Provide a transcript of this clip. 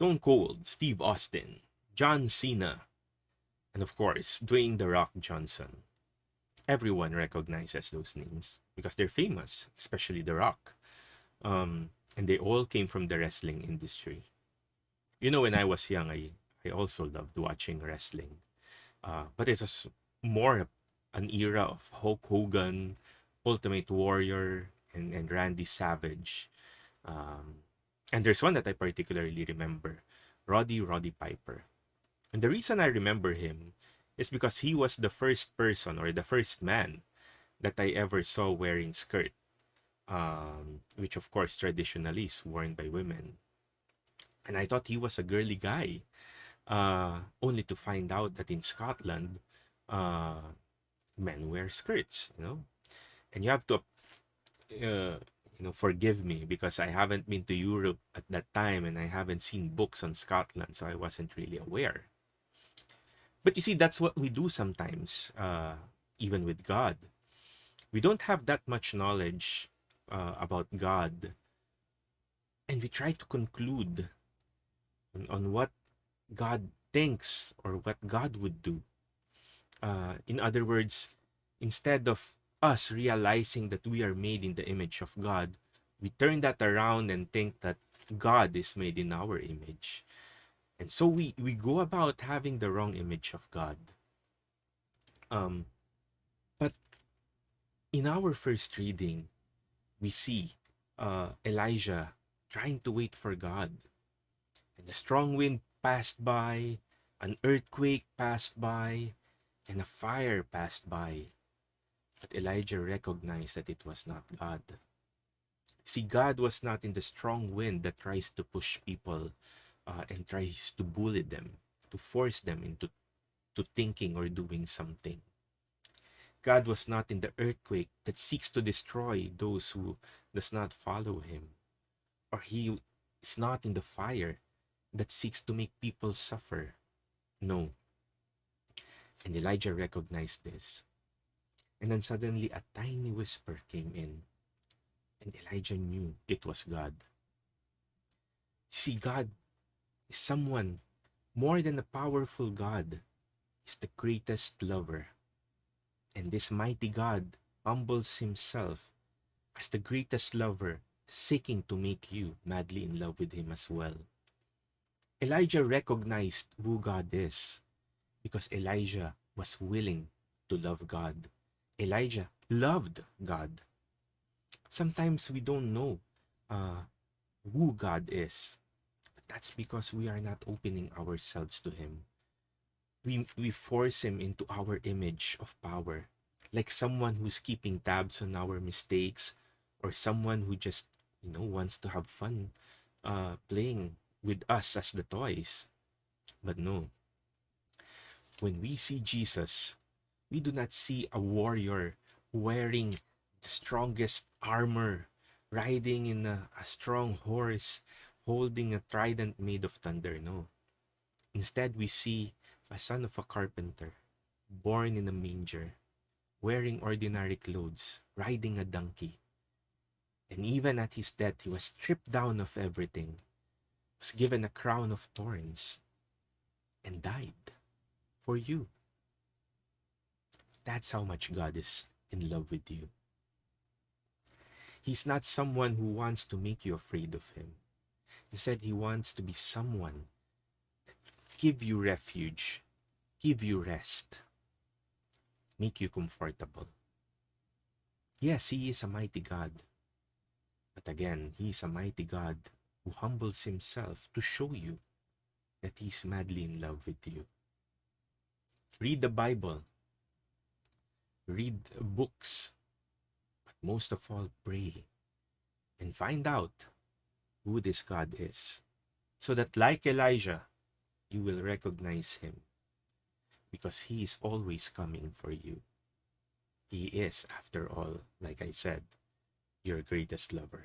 Stone Cold, Steve Austin, John Cena, and of course, Dwayne The Rock Johnson. Everyone recognizes those names because they're famous, especially The Rock. And they all came from the wrestling industry. When I was young, I also loved watching wrestling. But it was more an era of Hulk Hogan, Ultimate Warrior, and Randy Savage. Um, and there's one that I particularly remember, Roddy Piper. And the reason I remember him is because he was the first person or the first man that I ever saw wearing skirt, which of course traditionally is worn by women. And I thought he was a girly guy, only to find out that in Scotland, uh, men wear skirts. And you have to, forgive me because I haven't been to Europe at that time and I haven't seen books on Scotland, so I wasn't really aware. But you see, that's what we do sometimes, even with God. We don't have that much knowledge about God, and we try to conclude on what God thinks or what God would do. In other words, instead of us realizing that we are made in the image of God, we turn that around and think that God is made in our image. And so we go about having the wrong image of God. Um, but in our first reading, we see Elijah trying to wait for God. And a strong wind passed by, an earthquake passed by, and a fire passed by. But Elijah recognized that it was not God. See, God was not in the strong wind that tries to push people and tries to bully them, to force them into thinking or doing something. God was not in the earthquake that seeks to destroy those who does not follow him. Or he is not in the fire that seeks to make people suffer. No. And Elijah recognized this. And then suddenly a tiny whisper came in. And Elijah knew it was God. See, God is someone more than a powerful God. He's the greatest lover. And this mighty God humbles himself as the greatest lover, seeking to make you madly in love with him as well. Elijah recognized who God is because Elijah was willing to love God. Elijah loved God. Sometimes we don't know uh, who God is, but that's because we are not opening ourselves to him. We force him into our image of power, like someone who's keeping tabs on our mistakes, or someone who just wants to have fun playing with us as the toys. But no, when we see Jesus, we do not see a warrior wearing the strongest armor, riding in a strong horse, holding a trident made of thunder. No. Instead, we see a son of a carpenter, born in a manger, wearing ordinary clothes, riding a donkey. And even at his death, he was stripped down of everything, was given a crown of thorns, and died for you. That's how much God is in love with you. He's not someone who wants to make you afraid of him. Instead, he wants to be someone that give you refuge, give you rest, make you comfortable. Yes, he is a mighty God. But again, he is a mighty God who humbles himself to show you that he's madly in love with you. Read the Bible. Read books. But most of all, pray. And find out who this God is. So that like Elijah, you will recognize him. Because he is always coming for you. He is, after all, like I said, your greatest lover.